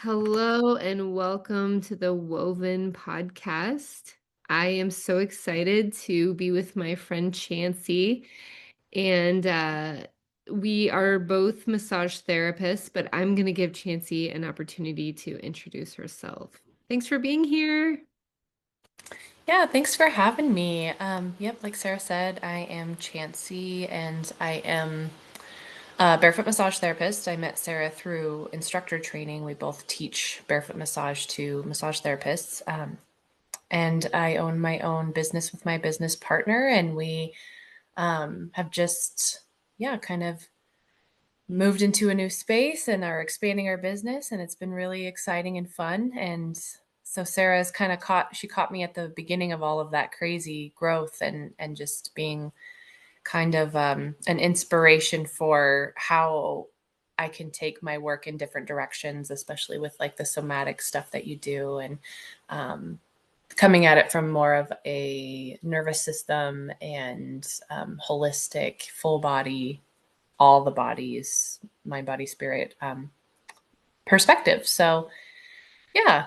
Hello and welcome to the Woven podcast. I am so excited to be with my friend Chancy, and we are both massage therapists, but I'm going to give Chancy an opportunity to introduce herself. Thanks for being here. Yeah, thanks for having me. Yep, like Sarah said, I am Chancy and I am a barefoot massage therapist. I met Sarah through instructor training. We both teach barefoot massage to massage therapists. And I own my own business with my business partner, and we have just, yeah, kind of moved into a new space and are expanding our business, and it's been really exciting and fun. And so Sarah's kind of she caught me at the beginning of all of that crazy growth and just being kind of an inspiration for how I can take my work in different directions, especially with like the somatic stuff that you do, and coming at it from more of a nervous system and holistic, full body, all the bodies, mind, body, spirit perspective. So, yeah.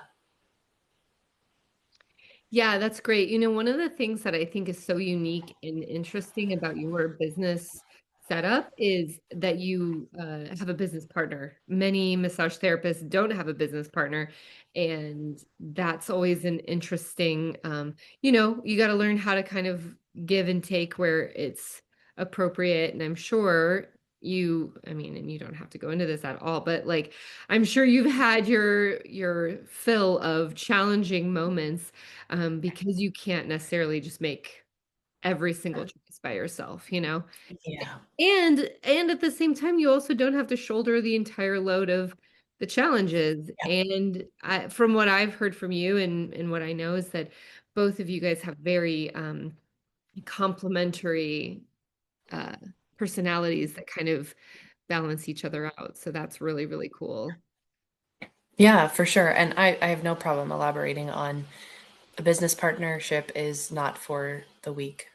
Yeah, that's great. One of the things that I think is so unique and interesting about your business setup is that you have a business partner. Many massage therapists don't have a business partner, and that's always an interesting, you got to learn how to kind of give and take where it's appropriate. And I'm sure and you don't have to go into this at all, but like, I'm sure you've had your fill of challenging moments because you can't necessarily just make every single choice by yourself. Yeah. And at the same time, you also don't have to shoulder the entire load of the challenges. Yeah. And from what I've heard from you and what I know is that both of you guys have very complementary uh, personalities that kind of balance each other out. So that's really, really cool. Yeah, for sure. And I have no problem elaborating on a business partnership is not for the weak.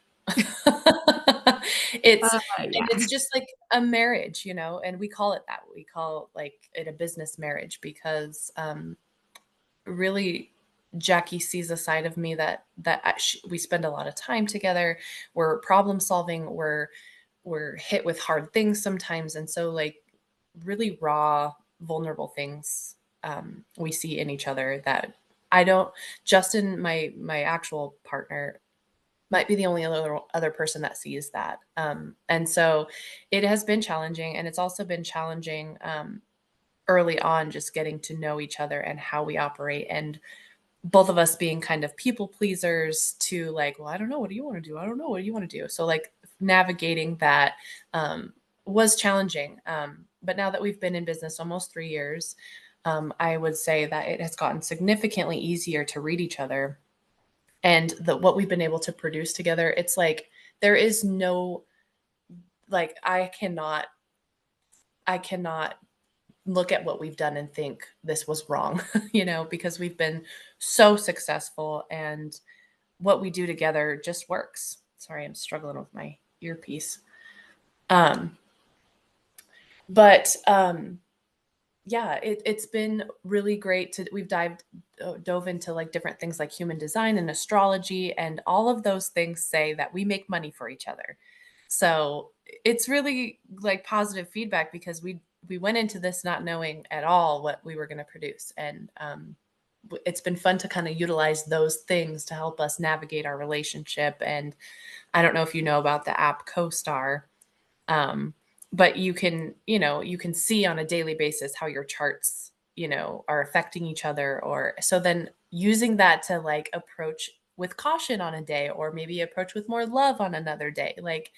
It's and Yeah. it's just like a marriage, and we call it that. We call like it a business marriage because really Jackie sees a side of me that we spend a lot of time together. We're problem solving. We're hit with hard things sometimes, and so like really raw, vulnerable things we see in each other that I don't. Justin, my actual partner, might be the only other person that sees that, and so it has been challenging, and it's also been challenging early on, just getting to know each other and how we operate, and both of us being kind of people pleasers to like, well, I don't know, what do you want to do? I don't know, what do you want to do? So like navigating that was challenging. But now that we've been in business almost 3 years, I would say that it has gotten significantly easier to read each other. And what we've been able to produce together, it's like there is no, like I cannot look at what we've done and think this was wrong, because we've been so successful and what we do together just works. Sorry, I'm struggling with my earpiece. Um, but yeah, it's been really great we've dove into like different things like human design and astrology, and all of those things say that we make money for each other. So it's really like positive feedback because we went into this not knowing at all what we were going to produce, and it's been fun to kind of utilize those things to help us navigate our relationship. And I don't know if you know about the app CoStar, um, but you can see on a daily basis how your charts, are affecting each other. Or so then using that to like approach with caution on a day, or maybe approach with more love on another day. Like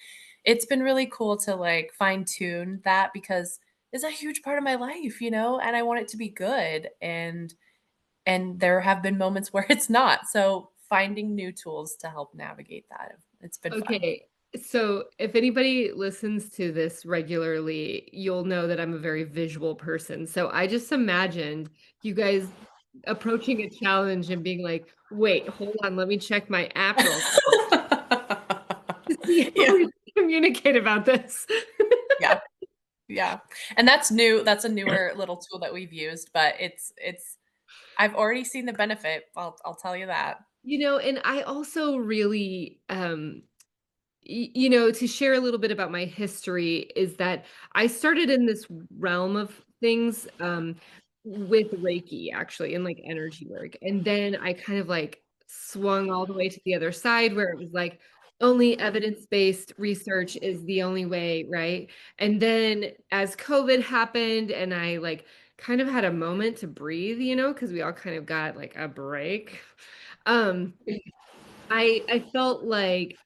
it's been really cool to like fine tune that because it's a huge part of my life, and I want it to be good. And there have been moments where it's not. So finding new tools to help navigate that. It's been fun. Okay. So if anybody listens to this regularly, you'll know that I'm a very visual person. So I just imagined you guys approaching a challenge and being like, wait, hold on, let me check my app real quick to see how Yeah. we communicate about this. Yeah. Yeah. And that's new. That's a newer little tool that we've used, but it's I've already seen the benefit. I'll tell you that. And I also really, to share a little bit about my history is that I started in this realm of things, with Reiki actually and like energy work. And then I kind of like swung all the way to the other side where it was like only evidence-based research is the only way, right? And then as COVID happened and I like kind of had a moment to breathe, because we all kind of got like a break. Um, I felt like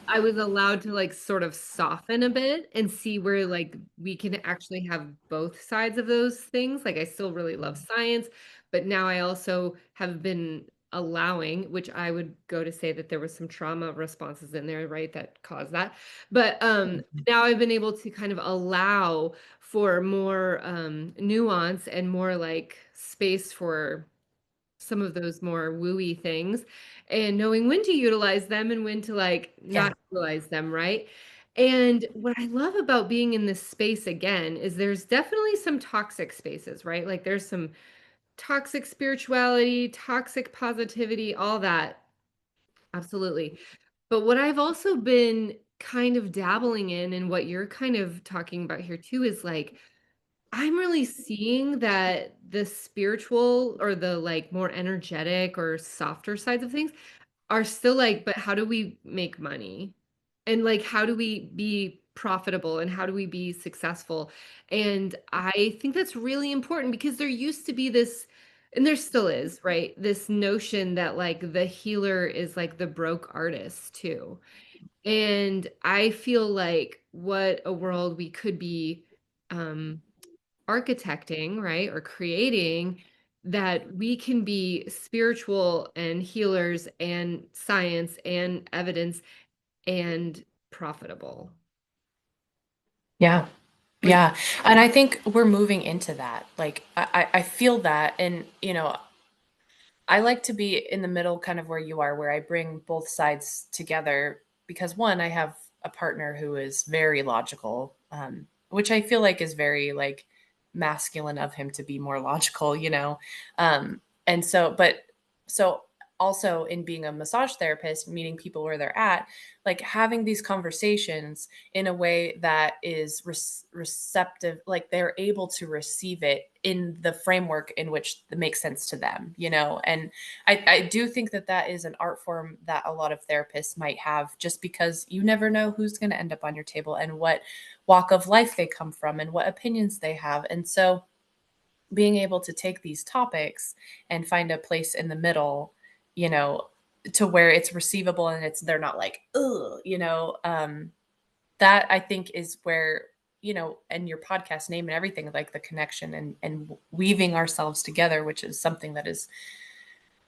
I was allowed to, like, sort of soften a bit and see where, like, we can actually have both sides of those things. Like, I still really love science, but now I also have been allowing, which I would go to say that there was some trauma responses in there, right, that caused that. But, now I've been able to kind of allow for more, nuance and more, like, space for some of those more wooey things and knowing when to utilize them and when to like Yeah. not utilize them, right? And what I love about being in this space again is there's definitely some toxic spaces, right? Like there's some toxic spirituality, toxic positivity, all that. Absolutely. But what I've also been kind of dabbling in and what you're kind of talking about here too is like I'm really seeing that the spiritual or the, like, more energetic or softer sides of things are still like, but how do we make money? And, like, how do we be profitable and how do we be successful? And I think that's really important because there used to be this and there still is, right? This notion that, like, the healer is, like, the broke artist too. And I feel like what a world we could be, um architecting, right, or creating that we can be spiritual and healers and science and evidence and profitable. Yeah. Like, Yeah. And I think we're moving into that. Like I feel that. And, I like to be in the middle, kind of where you are, where I bring both sides together because one, I have a partner who is very logical, which I feel like is very like masculine of him to be more logical, and so also in being a massage therapist, meeting people where they're at, like having these conversations in a way that is receptive, like they're able to receive it in the framework in which it makes sense to them, and I do think that that is an art form that a lot of therapists might have, just because you never know who's going to end up on your table and what walk of life they come from and what opinions they have. And so being able to take these topics and find a place in the middle, you know, to where it's receivable and they're not like, ugh, that I think is where, and your podcast name and everything, like the connection and weaving ourselves together, which is something that is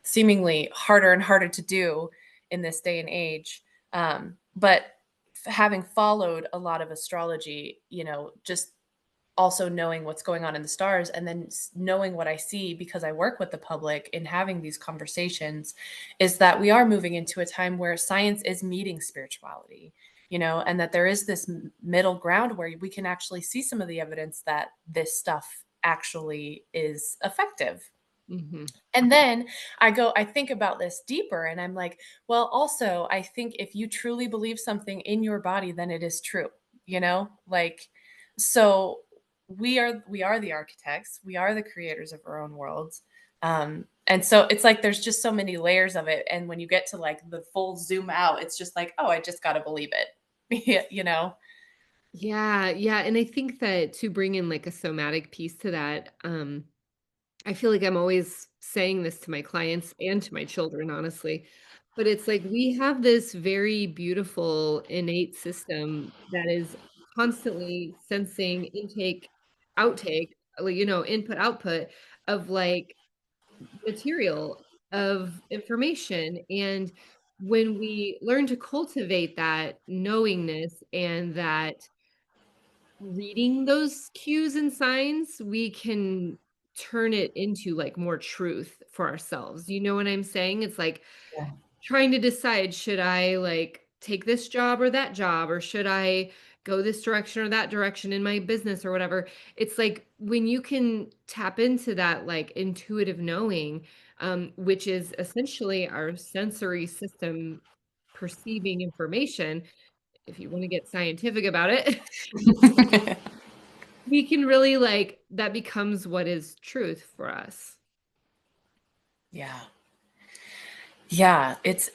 seemingly harder and harder to do in this day and age. But having followed a lot of astrology, just also knowing what's going on in the stars and then knowing what I see because I work with the public in having these conversations, is that we are moving into a time where science is meeting spirituality, and that there is this middle ground where we can actually see some of the evidence that this stuff actually is effective. mhm. And then I think about this deeper and I'm like, well, also, I think if you truly believe something in your body, then it is true, like, so we are the architects, we are the creators of our own worlds. And so it's like there's just so many layers of it. And when you get to like the full zoom out, it's just like, oh, I just got to believe it. Yeah, Yeah, yeah, and I think that to bring in, like, a somatic piece to that, I feel like I'm always saying this to my clients and to my children, honestly, but it's like we have this very beautiful innate system that is constantly sensing intake, outtake, like, input, output of like material, of information. And when we learn to cultivate that knowingness and that reading those cues and signs, we can turn it into, like, more truth for ourselves. You know what I'm saying? It's like trying to decide, should I, like, take this job or that job, or should I go this direction or that direction in my business or whatever. It's like when you can tap into that like intuitive knowing, which is essentially our sensory system perceiving information, if you want to get scientific about it, we can really like that becomes what is truth for us. Yeah. Yeah, it's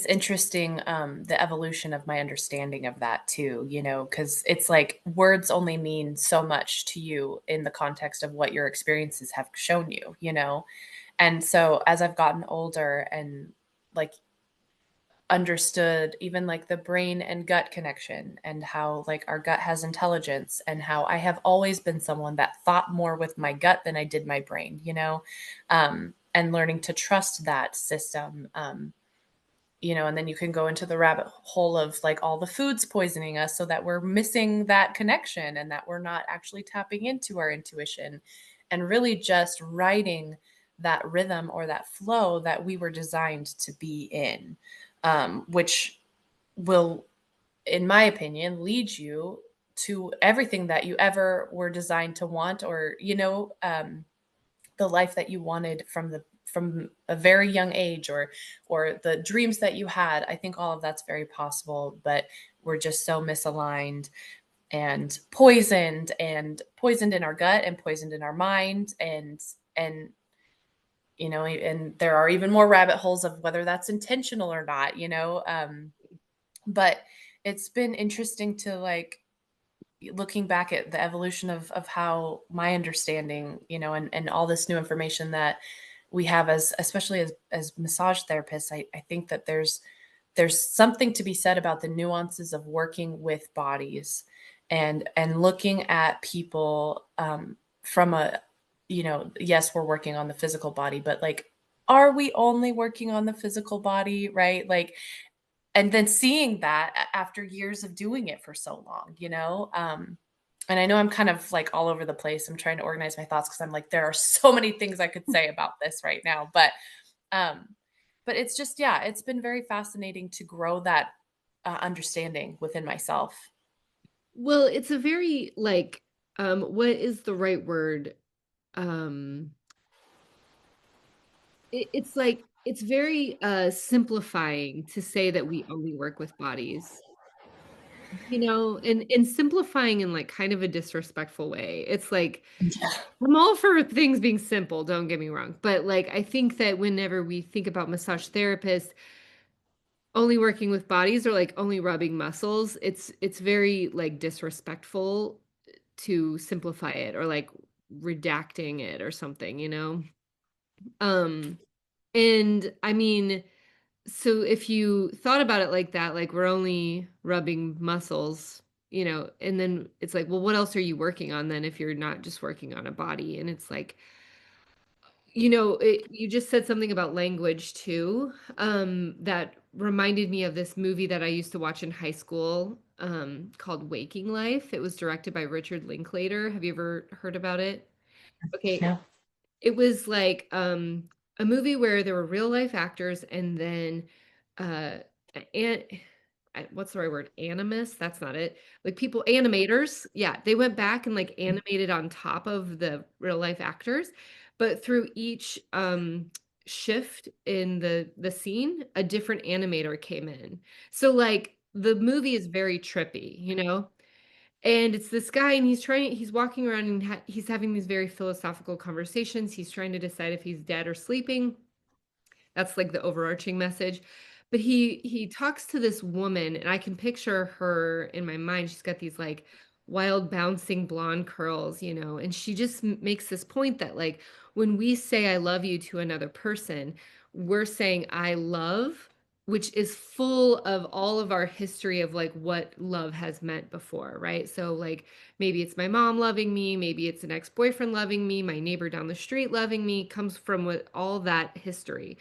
interesting, the evolution of my understanding of that too, you know, because it's like words only mean so much to you in the context of what your experiences have shown you, you know? And so as I've gotten older and like understood even like the brain and gut connection and how like our gut has intelligence and how I have always been someone that thought more with my gut than I did my brain, you know? And learning to trust that system. You know, and then you can go into the rabbit hole of like all the foods poisoning us so that we're missing that connection and that we're not actually tapping into our intuition and really just writing that rhythm or that flow that we were designed to be in, which will, in my opinion, lead you to everything that you ever were designed to want or, you know, the life that you wanted from a very young age or the dreams that you had. I think all of that's very possible, but we're just so misaligned and poisoned in our gut and poisoned in our mind and you know, and there are even more rabbit holes of whether that's intentional or not, you know. But it's been interesting to like looking back at the evolution of how my understanding, you know, and all this new information that we have as especially as massage therapists, I think that there's something to be said about the nuances of working with bodies and looking at people from a, you know, yes, we're working on the physical body, but like, are we only working on the physical body, right? Like, and then seeing that after years of doing it for so long, you know? And I know I'm kind of like all over the place. I'm trying to organize my thoughts because I'm like, there are so many things I could say about this right now. Um, but it's just, yeah, it's been very fascinating to grow that understanding within myself. Well, it's a very like what is the right word? Um it's like it's very simplifying to say that we only work with bodies. You know, and simplifying in like kind of a disrespectful way. It's like Yeah. I'm all for things being simple, don't get me wrong. But like I think that whenever we think about massage therapists only working with bodies or like only rubbing muscles, it's very like disrespectful to simplify it or like redacting it or something, you know? Um and I mean, so if you thought about it like that, like we're only rubbing muscles, you know, and then it's like, well, what else are you working on then if you're not just working on a body? And it's like, you know, you just said something about language too, that reminded me of this movie that I used to watch in high school, called Waking Life. It was directed by Richard Linklater. Have you ever heard about it? Okay, No. it was like, a movie where there were real life actors and then, uh, and what's the right word? Animus? That's not it. Like people animators, yeah, they went back and like animated on top of the real life actors, but through each, shift in the scene, a different animator came in. So, like, the movie is very trippy, you know? And it's this guy, and he's walking around and he's having these very philosophical conversations. He's trying to decide if he's dead or sleeping. That's like the overarching message. But he talks to this woman, and I can picture her in my mind. She's got these like wild bouncing blonde curls, you know, and she just makes this point that like when we say I love you to another person, we're saying I love, which is full of all of our history of like what love has meant before, right? So like maybe it's my mom loving me, maybe it's an ex-boyfriend loving me, my neighbor down the street loving me, comes from what all that history.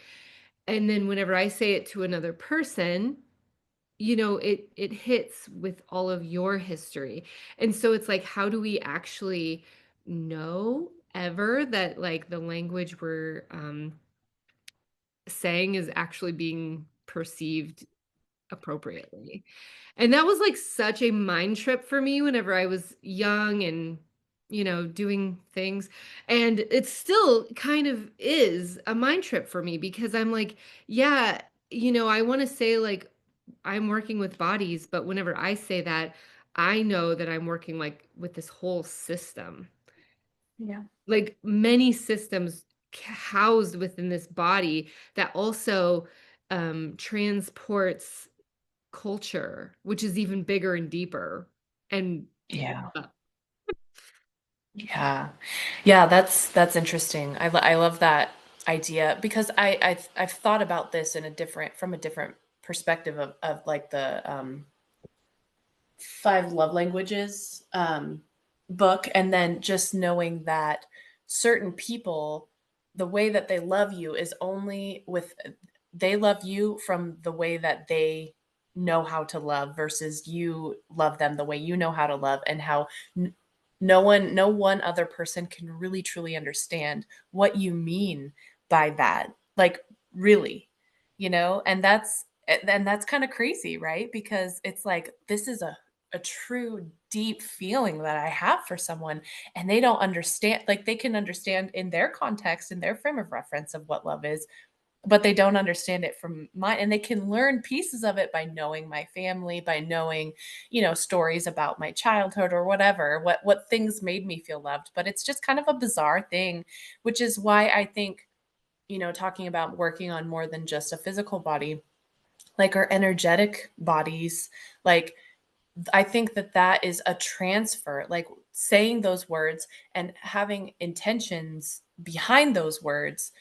And then whenever I say it to another person, you know, it hits with all of your history. And so it's like, how do we actually know ever that like the language we're saying is actually being perceived appropriately. And that was, like, such a mind trip for me whenever I was young and, doing things, and it still kind of is a mind trip for me because I'm like, yeah, I wanna say, like, I'm working with bodies, but whenever I say that, I know that I'm working, like, with this whole system, Yeah. like, many systems housed within this body that also, transports culture, which is even bigger and deeper, and Yeah. uh, Yeah. Yeah, that's interesting. I love that idea because I've thought about this in a different from a different perspective of like the five love languages book, and then just knowing that certain people, the way that they love you is only with they love you from the way that they know how to love versus you love them the way you know how to love, and how n- no one other person can really truly understand what you mean by that, like, really, and that's kind of crazy, right? Because it's like this is a true deep feeling that I have for someone, and they don't understand, like, they can understand in their context, in their frame of reference of what love is, but they don't understand it from mine, and they can learn pieces of it by knowing my family, by knowing, stories about my childhood or whatever, what things made me feel loved, but it's just kind of a bizarre thing, which is why I think, talking about working on more than just a physical body, like our energetic bodies, like I think that that is a transfer, like saying those words and having intentions behind those words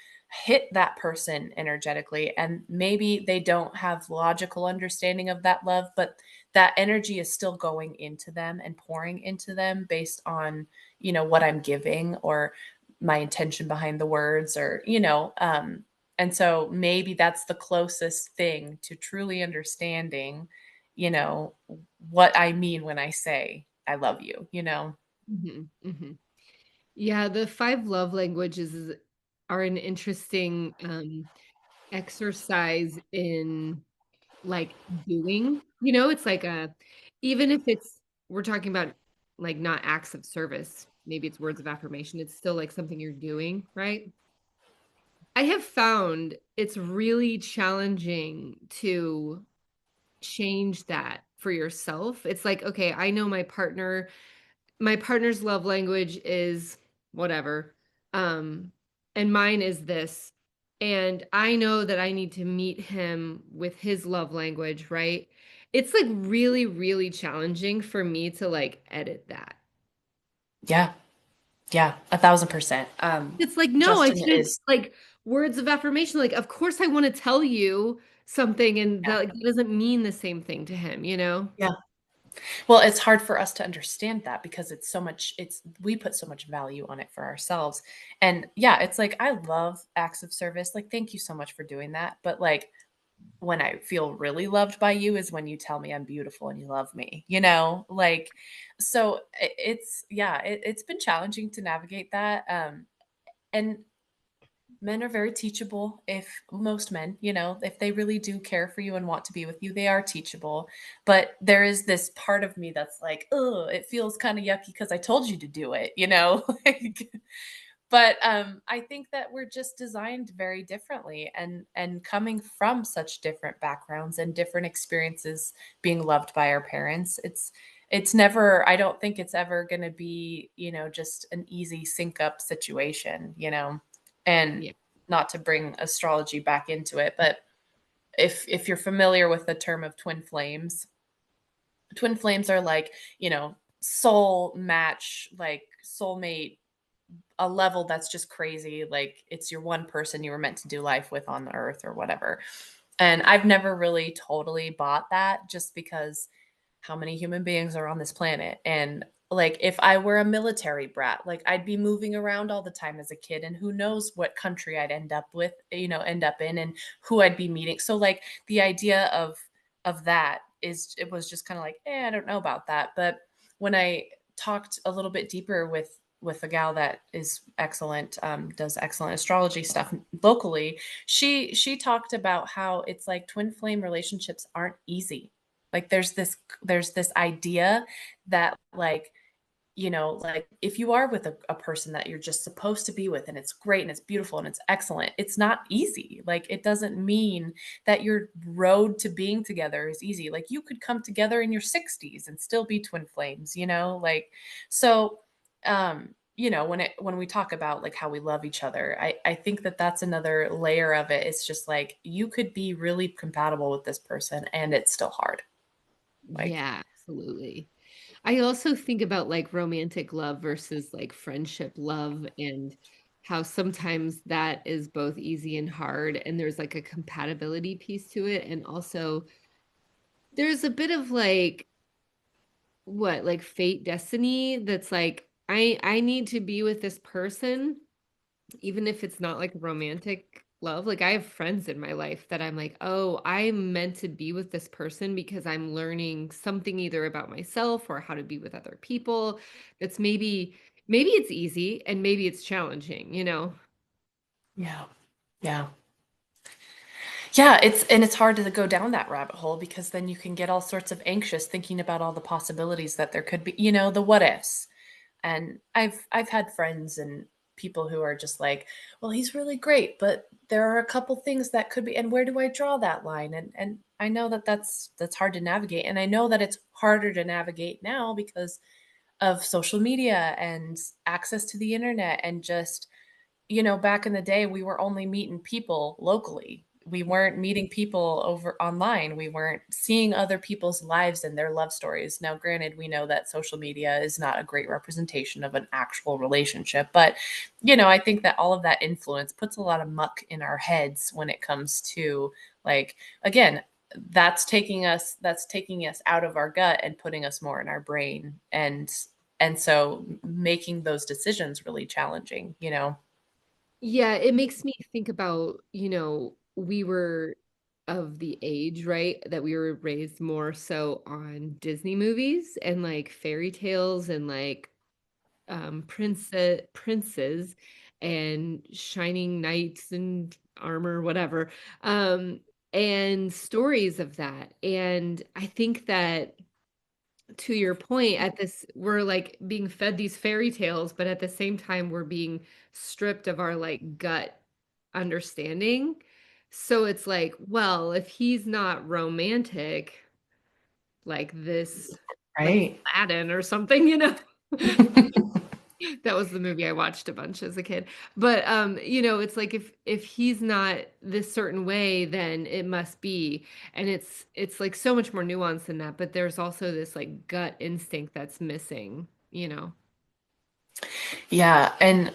hit that person energetically. And maybe they don't have logical understanding of that love, but that energy is still going into them and pouring into them based on, what I'm giving or my intention behind the words or, and so maybe that's the closest thing to truly understanding, you know, what I mean when I say I love you? mhm, mhm. Yeah, the 5 love languages are an interesting, exercise in, like, doing, it's like a even if we're talking about, like, not acts of service, maybe it's words of affirmation, it's still, like, something you're doing, right? I have found it's really challenging to change that for yourself. It's like, okay, I know my partner's love language is whatever. Um, and mine is this. And I know that I need to meet him with his love language, right? It's like really, really challenging for me to like edit that. Yeah. Yeah, 1,000%. It's like, no, I Justin can't is like words of affirmation. Like, of course I want to tell you something, and yeah, that, like, that doesn't mean the same thing to him? yeah. Well, it's hard for us to understand that because it's we put so much value on it for ourselves. And yeah, it's like I love acts of service. Like, thank you so much for doing that. But like when I feel really loved by you is when you tell me I'm beautiful and you love me, Like, so it's yeah, it's been challenging to navigate that. And men are very teachable. If most men, if they really do care for you and want to be with you, they are teachable. But there is this part of me that's like, oh, it feels kind of yucky because I told you to do it. Like, but I think that we're just designed very differently, and coming from such different backgrounds and different experiences being loved by our parents, it's never, I don't think it's ever going to be, just an easy sync up situation. And Yeah. not to bring astrology back into it, but if you're familiar with the term of twin flames are like, soul match, like soulmate, a level that's just crazy. Like it's your one person you were meant to do life with on the earth or whatever. And I've never really totally bought that just because how many human beings are on this planet? And like if I were a military brat, like I'd be moving around all the time as a kid, and who knows what country I'd end up with, end up in, and who I'd be meeting. So like the idea of that is, it was just kind of like, I don't know about that. But when I talked a little bit deeper with a gal that is excellent, does excellent astrology stuff, locally, she talked about how it's like twin flame relationships aren't easy. Like there's this idea that like, like if you are with a person that you're just supposed to be with and it's great and it's beautiful and it's excellent, it's not easy. Like it doesn't mean that your road to being together is easy. Like you could come together in your 60s and still be twin flames, like so when we talk about like how we love each other, I think that that's another layer of it. It's just like you could be really compatible with this person and it's still hard. Like Yeah, absolutely. I also think about like romantic love versus like friendship love and how sometimes that is both easy and hard and there's like a compatibility piece to it and also there's a bit of like what like fate destiny that's like I need to be with this person even if it's not like romantic love. Like I have friends in my life that I'm like, "Oh, I'm meant to be with this person because I'm learning something either about myself or how to be with other people." That's maybe it's easy and maybe it's challenging, you know? yeah. Yeah. Yeah, it's hard to go down that rabbit hole because then you can get all sorts of anxious thinking about all the possibilities that there could be, the what ifs. And I've had friends and people who are just like, "Well, he's really great, but there are a couple things that could be, and where do I draw that line?" And I know that that's hard to navigate, and I know that it's harder to navigate now because of social media and access to the internet and just back in the day, we were only meeting people locally. We weren't meeting people over online. We weren't seeing other people's lives and their love stories. Now, granted, we know that social media is not a great representation of an actual relationship, but I think that all of that influence puts a lot of muck in our heads when it comes to like again, that's taking us out of our gut and putting us more in our brain and so making those decisions really challenging. Yeah, it makes me think about, we were of the age, right, that we were raised more so on Disney movies and like fairy tales and like princes and shining knights and armor, whatever. Um, and stories of that. And I think that to your point, at this we're like being fed these fairy tales, but at the same time we're being stripped of our like gut understanding. So it's like, well, if he's not romantic like this, like Right. Aladdin or something, That was the movie I watched a bunch as a kid. But, it's like if he's not this certain way, then it must be. And it's like so much more nuanced than that, but there's also this like gut instinct that's missing. Yeah, and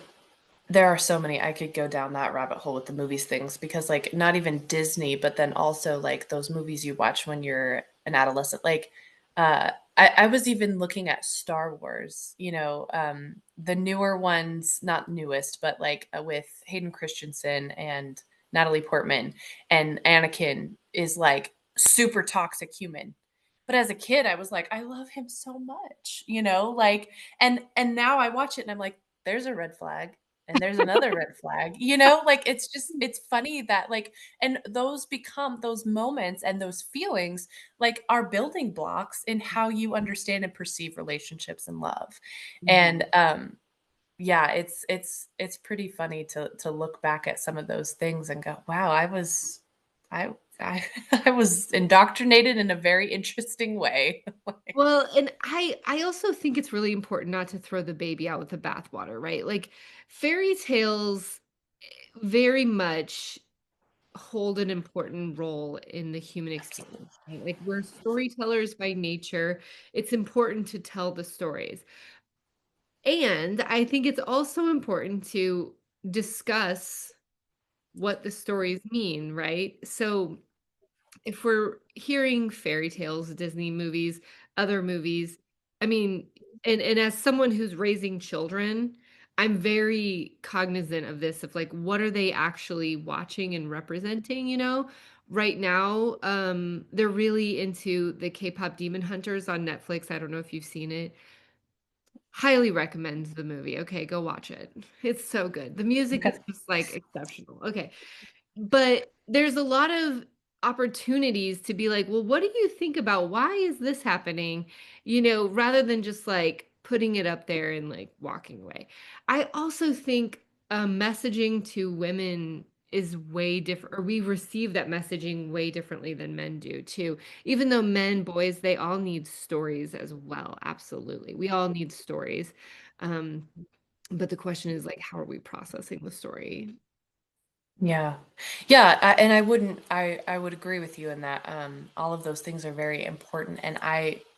there are so many I could go down that rabbit hole with the movies things because like not even Disney, but then also like those movies you watch when you're an adolescent. Like I was even looking at Star Wars, the newer ones, not newest, but like with Hayden Christensen and Natalie Portman and Anakin is like super toxic human. But as a kid, I was like, I love him so much, like and now I watch it and I'm like, there's a red flag and there's another red flag, like it's funny that like and those moments and those feelings like are building blocks in how you understand and perceive relationships and love. Mhm. And yeah, it's pretty funny to look back at some of those things and go, wow, I I I was indoctrinated in a very interesting way. Like, Well, and I also think it's really important not to throw the baby out with the bathwater, right? Like fairy tales very much hold an important role in the human experience, right? Like we're storytellers by nature. It's important to tell the stories. And I think it's also important to discuss what the stories mean, right? So if we're hearing fairy tales, Disney movies, other movies, I mean, and as someone who's raising children, I'm very cognizant of this, of like, what are they actually watching and representing? Right now, they're really into the K-pop Demon Hunters on Netflix. I don't know if you've seen it. Highly recommend the movie. Okay, go watch it. It's so good. The music is Okay. just, like, exceptional. Okay. But there's a lot of opportunities to be like, "Well, what do you think about why is this happening?" Rather than just, like, putting it up there and, like, walking away. I also think, messaging to women is way different, or we receive that messaging way differently than men do too. Even though men, boys, they all need stories as well, absolutely. We all need stories. Um, but the question is, like, how are we processing the story? Yeah. Yeah, and I would agree with you in that, all of those things are very important, and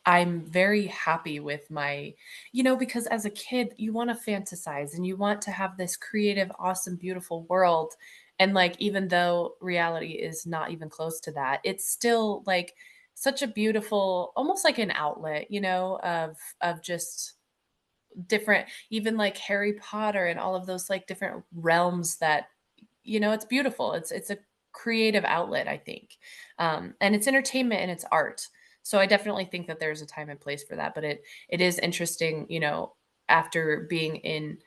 I'm very happy with my because as a kid, you wanna fantasize and you want to have this creative, awesome, beautiful world, and, like, even though reality is not even close to that, it's still, like, such a beautiful almost like an outlet, of just different even, like, Harry Potter and all of those, like, different realms that it's beautiful. It's a creative outlet, I think. And it's entertainment and it's art. So I definitely think that there's a time and place for that. But it is interesting, after being in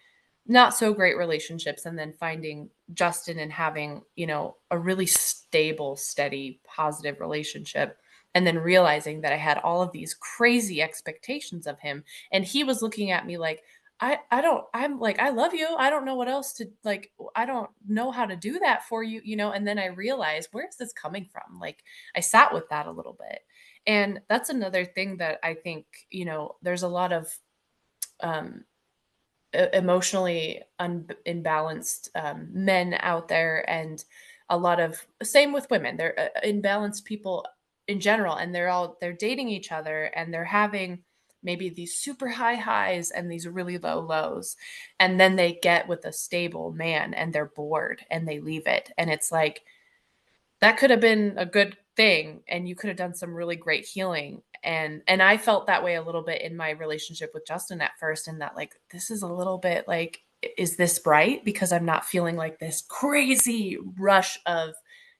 not so great relationships and then finding Justin and having, a really stable, steady, positive relationship. And then realizing that I had all of these crazy expectations of him. And he was looking at me like, I'm like, I love you. I don't know what else to like. I don't know how to do that for you, And then I realized, where's this coming from? Like, I sat with that a little bit. And that's another thing that I think, there's a lot of um, emotionally imbalanced men out there, and a lot of same with women. They're imbalanced people in general, and they're dating each other, and they're having maybe these super high highs and these really low lows, and then they get with a stable man and they're bored and they leave it, and it's like that could have been a good thing, and you could have done some really great healing, and I felt that way a little bit in my relationship with Justin at first, and that, like, this is a little bit like, is this right? Because I'm not feeling like this crazy rush of,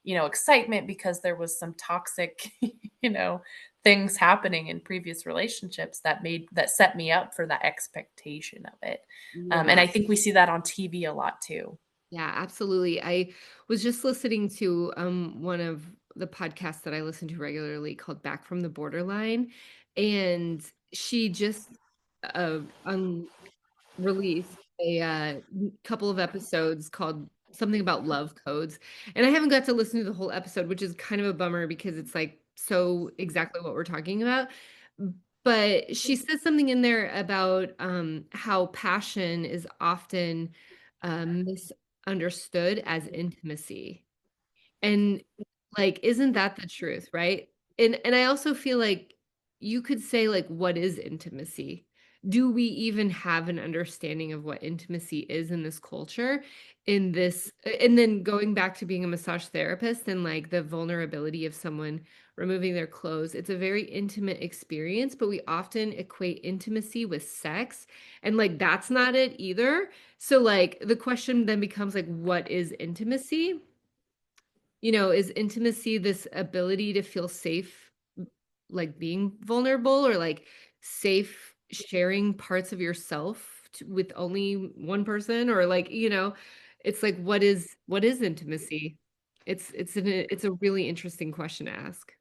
excitement because there was some toxic, you know, things happening in previous relationships that set me up for that expectation of it. And Yeah. I think we see that on TV a lot too. Yeah, absolutely. I was just listening to one of the podcasts that I listen to regularly called Back from the Borderline, and she just released a couple of episodes called something about love codes. And I haven't got to listen to the whole episode, which is kind of a bummer because it's like so exactly what we're talking about. But she says something in there about how passion is often misunderstood as intimacy. And, like, isn't that the truth, right? And I also feel like you could say, like, what is intimacy? Do we even have an understanding of what intimacy is in this culture? In this and then going back to being a massage therapist and, like, the vulnerability of someone removing their clothes, it's a very intimate experience, but we often equate intimacy with sex, and, like, that's not it either. So, like, the question then becomes, like, what is intimacy? Is intimacy this ability to feel safe, like being vulnerable or like safe sharing parts of yourself with only one person or like, it's like what is intimacy? It's a really interesting question to ask.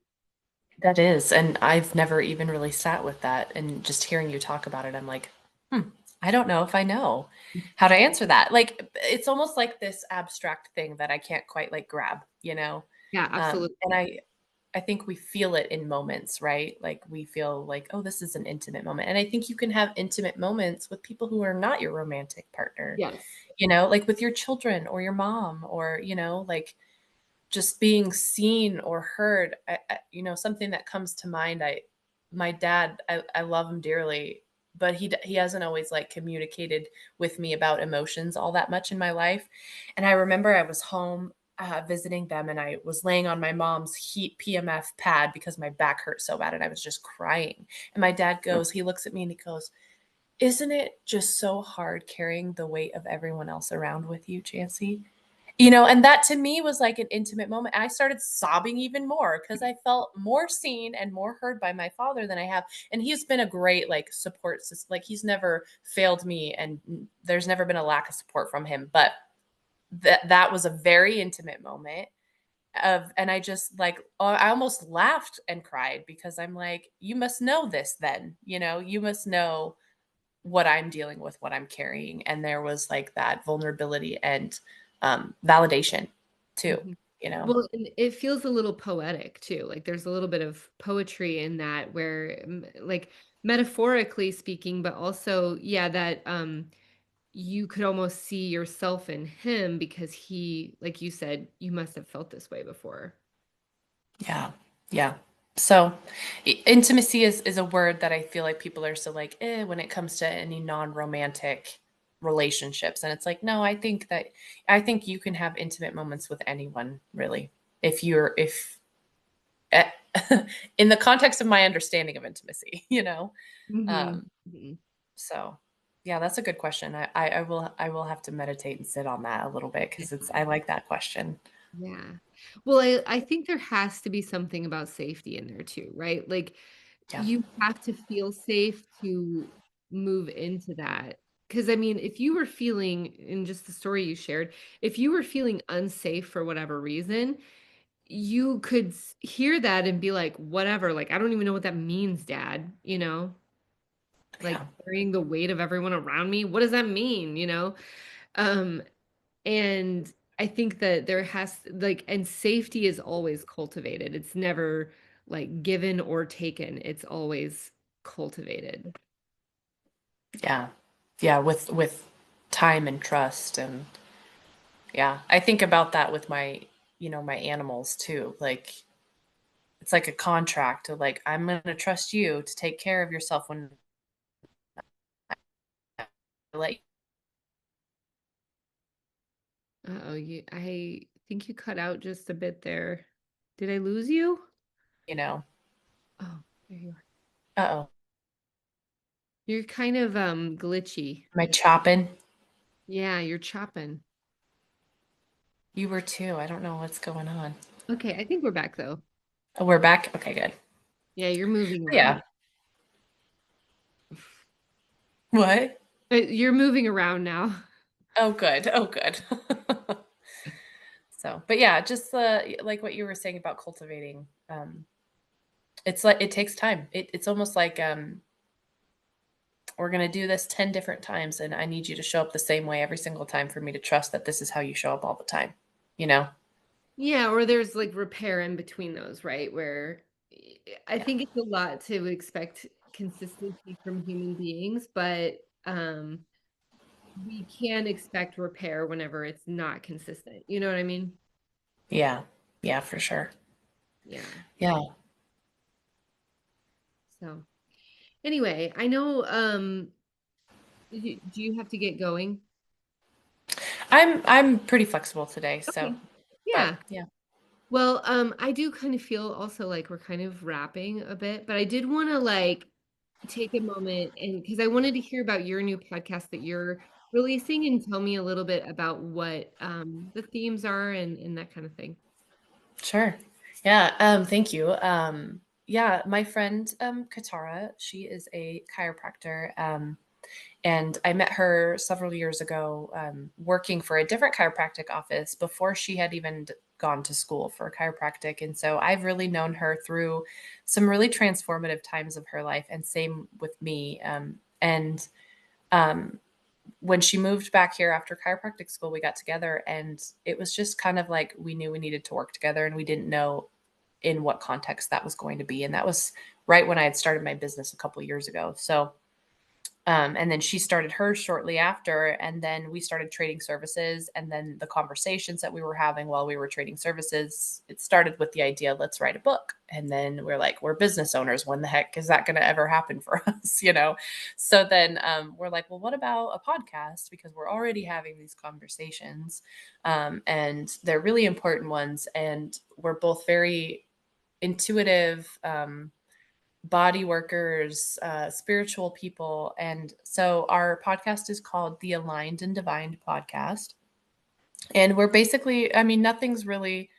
That is, and I've never even really sat with that, and just hearing you talk about it, I'm like, "Hmm, I don't know if I know how to answer that." Like, it's almost like this abstract thing that I can't quite, like, grab, you know? Yeah, absolutely. And I think we feel it in moments, right? Like, we feel like, "Oh, this is an intimate moment," and I think you can have intimate moments with people who are not your romantic partner, Yes. like, with your children or your mom or, like, just being seen or heard. Something that comes to mind, my dad, I love him dearly, but he hasn't always, like, communicated with me about emotions all that much in my life, and I remember I was home, visiting them, and I was laying on my mom's heat PMF pad because my back hurt so bad, and I was just crying, and my dad he looks at me and he goes, "Isn't it just so hard carrying the weight of everyone else around with you, Chancy?" And that to me was like an intimate moment. And I started sobbing even more because I felt more seen and more heard by my father than I have. And he's been a great like support system. Like he's never failed me, and there's never been a lack of support from him. But that was a very intimate moment and I just like, I almost laughed and cried because I'm like, you must know this then, you must know what I'm dealing with, what I'm carrying. And there was like that vulnerability and validation too, Mhm. you know? Well, and it feels a little poetic too. Like there's a little bit of poetry in that where like metaphorically speaking, but also yeah, that you could almost see yourself in him because he, like you said, you must have felt this way before. Yeah. Yeah. So intimacy is a word that I feel like people are so like, when it comes to any non-romantic relationships. And it's like, no, I think you can have intimate moments with anyone, really. If eh, in the context of my understanding of intimacy, Mhm. Um, Mhm. so yeah, that's a good question. I will have to meditate and sit on that a little bit because I like that question. Yeah. Well, I think there has to be something about safety in there too, right? Like Yeah. you have to feel safe to move into that. Because I mean, if you were feeling, in just the story you shared, if you were feeling unsafe for whatever reason, you could hear that and be like, whatever, like, I don't even know what that means, dad, like Yeah. carrying the weight of everyone around me. What does that mean? Um, And I think that there has like and safety is always cultivated. It's never like given or taken. It's always cultivated. Yeah. Yeah, with time and trust. And yeah, I think about that with my animals too. Like it's like a contract to like, I'm going to trust you to take care of yourself when I let Uh-oh, I think you cut out just a bit there. Did I lose you? you know. Oh, there you are. Uh-oh. You're kind of glitchy. Am I chopping? Yeah, you're chopping. You were too. I don't know what's going on. Okay, I think we're back though. Oh, we're back. Okay, good. Yeah, you're moving around. Yeah. What? You're moving around now. Oh, good. Oh, good. So, but yeah, just like what you were saying about cultivating. It's like it takes time. It's almost like we're gonna do this 10 different times, and I need you to show up the same way every single time for me to trust that this is how you show up all the time. You know? Yeah, or there's like repair in between those, right? Where I Yeah. think it's a lot to expect consistency from human beings, but we can expect repair whenever it's not consistent. You know what I mean? Yeah. Yeah, for sure. Yeah. Yeah. So anyway, I know do you have to get going? I'm pretty flexible today, so Okay. but Yeah. yeah. Well, I do kind of feel also like we're kind of wrapping a bit, but I did want to like take a moment and because I wanted to hear about your new podcast that you're releasing and tell me a little bit about what the themes are and that kind of thing. Sure. Yeah, thank you. Yeah, my friend Katara, she is a chiropractor. And I met her several years ago, working for a different chiropractic office before she had even gone to school for chiropractic. And so I've really known her through some really transformative times of her life, and same with me. And um, when she moved back here after chiropractic school, we got together, and it was just kind of like we knew we needed to work together, and we didn't know in what context that was going to be. And that was right when I had started my business a couple years ago. So and then she started hers shortly after, and then we started trading services. And then the conversations that we were having while we were trading services, it started with the idea, let's write a book. And then we're like, we're business owners. When the heck is that going to ever happen for us? So then we're like, well, what about a podcast? Because we're already having these conversations, and they're really important ones. And we're both very intuitive. Body workers, spiritual people. And so our podcast is called the Aligned and Divined Podcast. And we're basically, I mean, nothing's really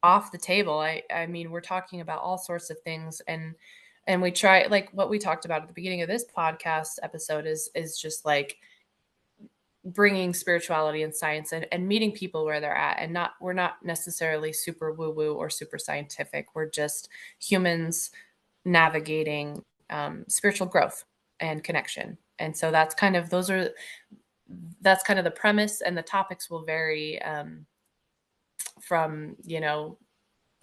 off the table. I mean, we're talking about all sorts of things, and we try, like what we talked about at the beginning of this podcast episode is just like bringing spirituality and science, and meeting people where they're at, and not we're not necessarily super woo woo or super scientific. We're just humans navigating spiritual growth and connection. And so that's kind of the premise, and the topics will vary from,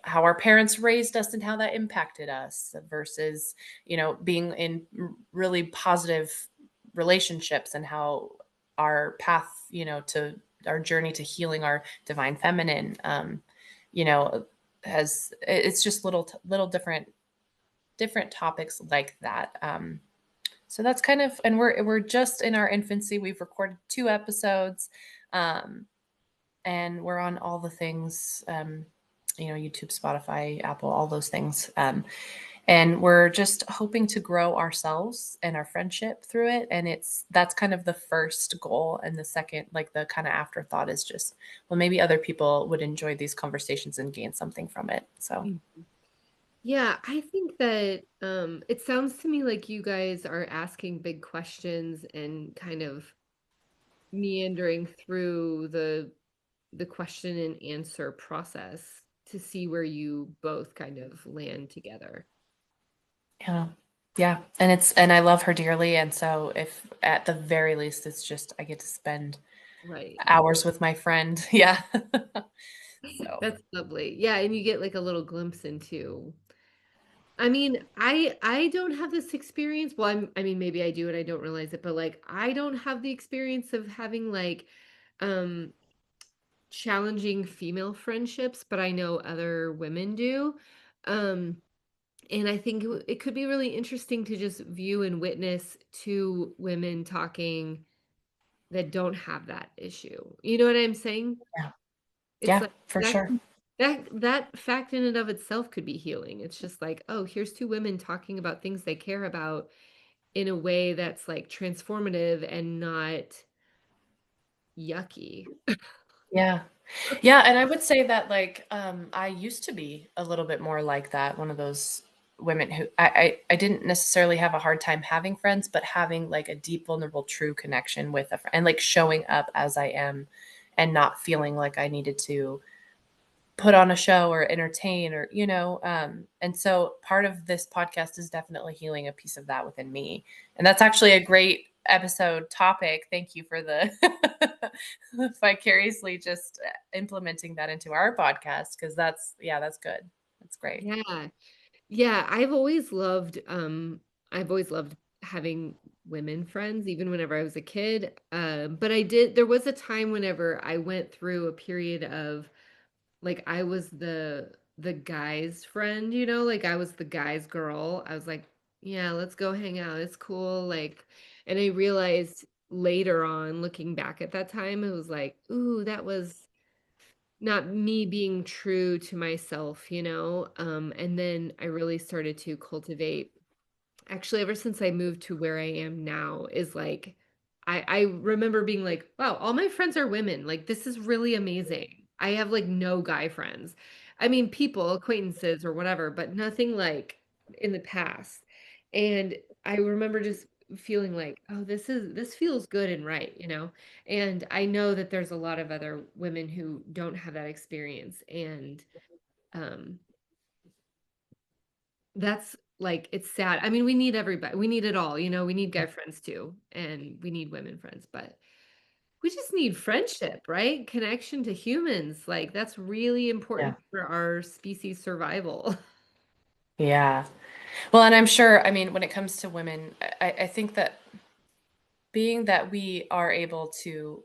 how our parents raised us and how that impacted us versus, being in really positive relationships, and how our path, to our journey to healing our divine feminine, you know, has it's just little different topics like that. So that's kind of, and we're just in our infancy. We've recorded 2 episodes, um, and we're on all the things, YouTube, Spotify, Apple, all those things. And we're just hoping to grow ourselves and our friendship through it. And that's kind of the first goal. And the second, like the kind of afterthought, is just, well, maybe other people would enjoy these conversations and gain something from it. So, Mhm. Yeah, I think that it sounds to me like you guys are asking big questions and kind of meandering through the question and answer process to see where you both kind of land together. yeah. Yeah. And I love her dearly. And so, if at the very least, it's just, I get to spend Right. hours with my friend. Yeah. So, That's lovely. Yeah, and you get like a little glimpse into I mean, I don't have this experience. Well, I mean, maybe I do and I don't realize it, but like I don't have the experience of having like um challenging female friendships, but I know other women do. Um and I think it could be really interesting to just view and witness two women talking that don't have that issue. You know what I'm saying? yeah. It's Yeah, like for that sure. that fact in and of itself could be healing. It's just like, oh, here's two women talking about things they care about in a way that's like transformative and not yucky. Yeah. Yeah, and I would say that, like, I used to be a little bit more like that, one of those women who I didn't necessarily have a hard time having friends, but having like a deep, vulnerable, true connection with a friend, and like showing up as I am, and not feeling like I needed to put on a show or entertain, or and so part of this podcast is definitely healing a piece of that within me. And that's actually a great episode topic. Thank you for the vicariously just implementing that into our podcast, because that's good. That's great. Yeah. Yeah, I've always loved having women friends even whenever I was a kid. But there was a time whenever I went through a period of like I was the guy's friend, like I was the guy's girl. I was like, yeah, let's go hang out. It's cool. Like, and I realized later on, looking back at that time, it was like, ooh, that was not me being true to myself, and then I really started to cultivate actually, ever since I moved to where I am now is like I remember being like, "Wow, all my friends are women. Like, this is really amazing." I have, like, no guy friends. I mean, people, acquaintances or whatever, but nothing like in the past. And I remember just feeling like, "Oh, this feels good and right," you know? And I know that there's a lot of other women who don't have that experience, and, um that's like it's sad. I mean, we need everybody. We need it all, we need guy friends too, and we need women friends, but we just need friendship, right? Connection to humans. Like that's really Yeah. important for our species survival. Yeah. Well, and I'm sure, I mean, when it comes to women, I think that being that we are able to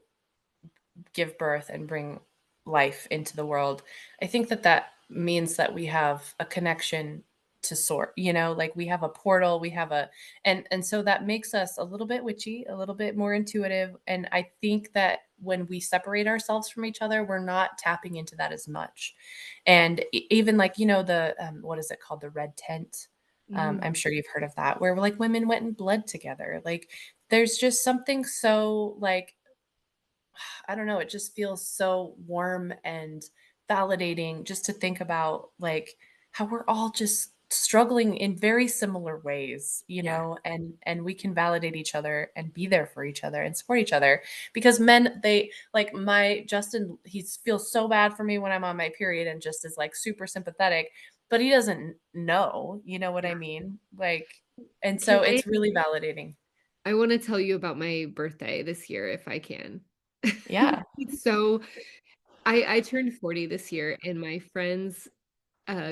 give birth and bring life into the world, I think that that means that we have a connection to sort, like we have a portal, we have a, and so that makes us a little bit witchy, a little bit more intuitive. And I think that when we separate ourselves from each other, we're not tapping into that as much. And even like, the, what is it called? The red tent. Mm, I'm sure you've heard of that, where like women went and bled together. Like there's just something so like I don't know, it just feels so warm and validating just to think about like how we're all just struggling in very similar ways, you Yeah. know, and we can validate each other and be there for each other and support each other because men they like my Justin he feels so bad for me when I'm on my period and just is like super sympathetic, but he doesn't know, you know what Yeah. I mean? Like and Can so it's really validating. I wanna tell you about my birthday this year if I can. Yeah. So, I turned 40 this year, and my friends,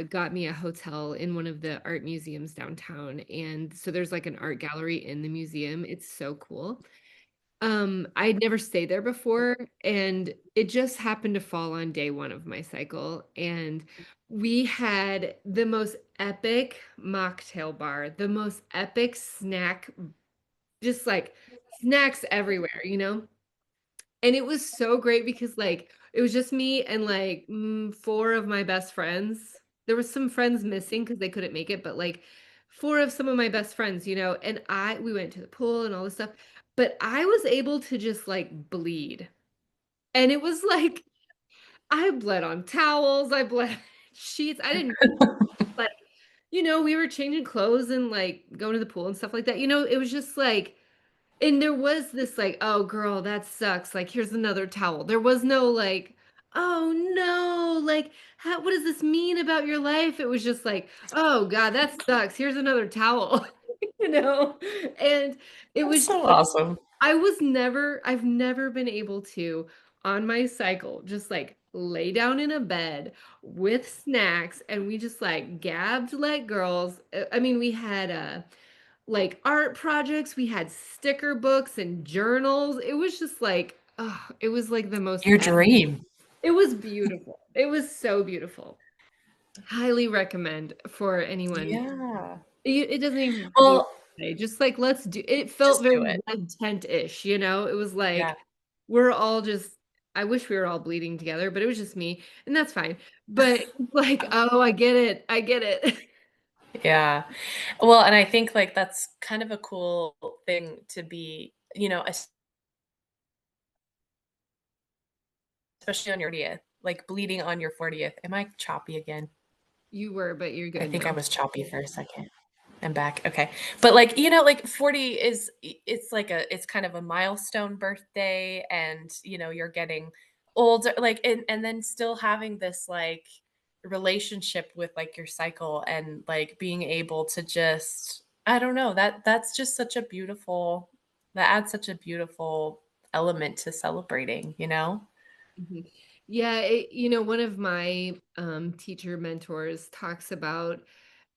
got me a hotel in one of the art museums downtown, and so there's, like, an art gallery in the museum, it's so cool. I'd never stayed there before, and it just happened to fall on day 1 of my cycle, and we had the most epic mocktail bar, the most epic snack, just, like, snacks everywhere, you know? And it was so great because, like, it was just me and, like, 4 of my best friends. There was some friends missing because they couldn't make it, but, like, 4 of some of my best friends, you know, and I we went to the pool and all this stuff, but I was able to just, like, bleed. And it was like, I bled on towels, I bled sheets, I didn't like, you know, we were changing clothes and, like, going to the pool and stuff like that, you know, it was just like and there was this like, "Oh, girl, that sucks, like, here's another towel." There was no like, "Oh, no, like, how what does this mean about your life?" It was just like, "Oh god, that sucks, here's another towel." You know? And it That's was so awesome. I've never been able to, on my cycle, just, like, lay down in a bed with snacks, and we just, like, gabbed like girls. I mean, we had, like, art projects, we had sticker books and journals. It was just like, it was like the most Your ep dream. it was beautiful. It was so beautiful. Highly recommend for anyone. Yeah. It doesn't even have to be Well, just like, let's do it felt just very do it. Red Tent-ish, you know? It was Yeah. like, we're all just I wish we were all bleeding together, but it was just me, and that's fine. But it's like, "Oh, I get it. I get it." Yeah. Well, and I think, like, that's kind of a cool thing to be, you know, especially on your 40th, like, bleeding on your 40th. Am I choppy again? You were, but you're I good think I now. was choppy for a second. I'm back. Okay. But like, you know, like 40 is it's like it's kind of a milestone birthday and, you know, you're getting older like and then still having this like relationship with like your cycle and like being able to just I don't know, that's just such a beautiful that adds such a beautiful element to celebrating, you know? Mhm. Yeah, one of my, teacher mentors talks about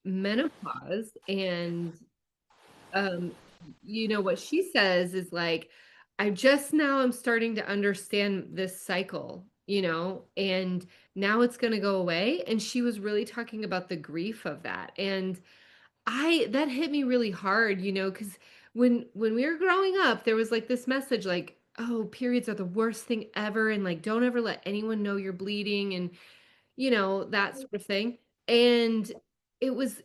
menopause and, um, what she says is like, "I just now am starting to understand this cycle, and now it's gonna go away," and she was really talking about the grief of that, and I that hit me really hard, because when we were growing up, there was, like, this message, like, "Oh, periods are the worst thing ever," and, like, "Don't ever let anyone know you're bleeding," and, that sort of thing, and it was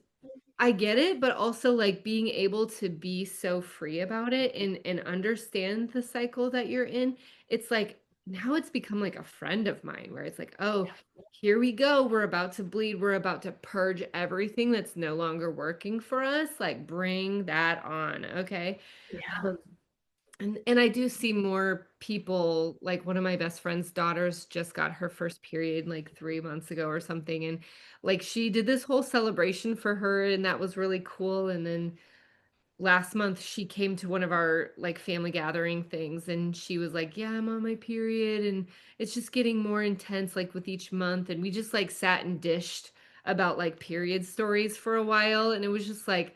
I get it, but also, like, being able to be so free about it and understand the cycle that you're in, it's like, now it's become like a friend of mine where it's like, "Oh, here we go, we're about to bleed, we're about to purge everything that's no longer working for us, like, bring that on, okay?" Yeah. Um, and I do see more people like, one of my best friend's daughters just got her first period, like, 3 months ago or something, and, like, she did this whole celebration for her, and that was really cool, and then last month, she came to one of our, like, family gathering things, and she was like, "Yeah, I'm on my period, and it's just getting more intense, like, with each month," and we just, like, sat and dished about, like, period stories for a while, and it was just like,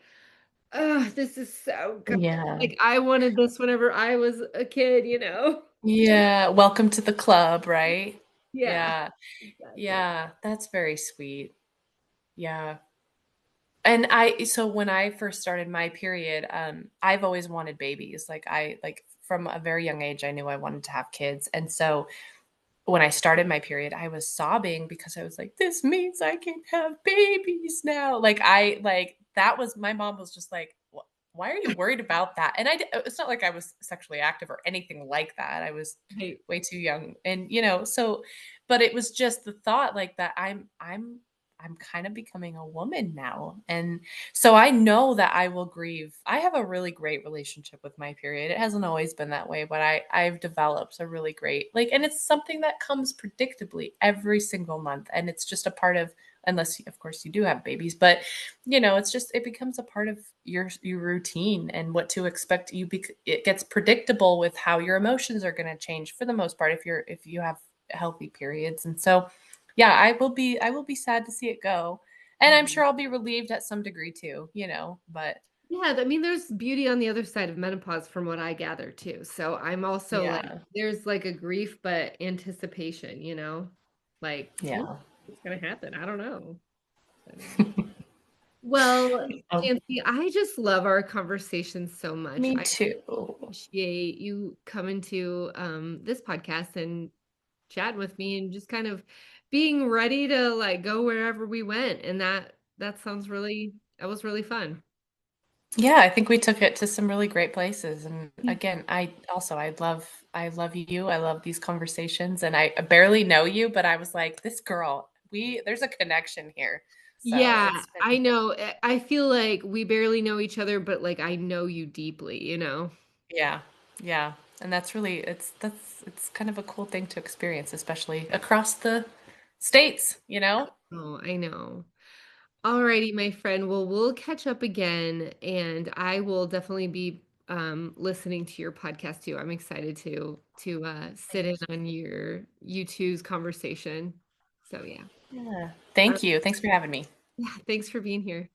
"Ugh, this is so good." Yeah. Like, I wanted this whenever I was a kid, you know? Yeah. Welcome to the club, right? Yeah, Yeah. exactly. Yeah. That's very sweet. Yeah. And I so when I first started my period, I've always wanted babies. Like I like from a very young age, I knew I wanted to have kids. And so when I started my period, I was sobbing because I was like, this means I can have babies now. Like I like that was my mom was just like, "What?" why are you worried about that? And it's not like I was sexually active or anything like that. I was Right. way too young. And so but it was just the thought like that I'm kind of becoming a woman now. And so I know that I will grieve. I have a really great relationship with my period. It hasn't always been that way, but I've developed a really great like, and it's something that comes predictably every single month. And it's just a part of, unless of course you do have babies, but it's just it becomes a part of your routine and what to expect. It gets predictable with how your emotions are going to change for the most part if you have healthy periods. And so yeah, I will be sad to see it go. And I'm Mhm. sure I'll be relieved at some degree too, but Yeah, I mean, there's beauty on the other side of menopause from what I gather too. So I'm also like, yeah. there's like a grief, but anticipation, like, "Ooh, Yeah. what's gonna happen? I don't know." So, yeah. Well, Oh, Chancy, I just love our conversation so much. me I too. appreciate you coming to this podcast and chatting with me and just kind of being ready to like go wherever we went. And that sounds that was really fun. Yeah, I think we took it to some really great places. And Yeah. again, I love you. I love these conversations. And I barely know you, but I was like, this girl, there's a connection here. So Yeah, it's been I know. I feel like we barely know each other, but like I know you deeply, you know? yeah, yeah. And that's really it's kind of a cool thing to experience, especially across the states. Oh, I know. Alrighty, my friend. Well, we'll catch up again, and I will definitely be listening to your podcast too. I'm excited to sit in Thank on you. you two's conversation. So yeah. Yeah. All Thank right. you. Thanks for having me. Yeah, thanks for being here.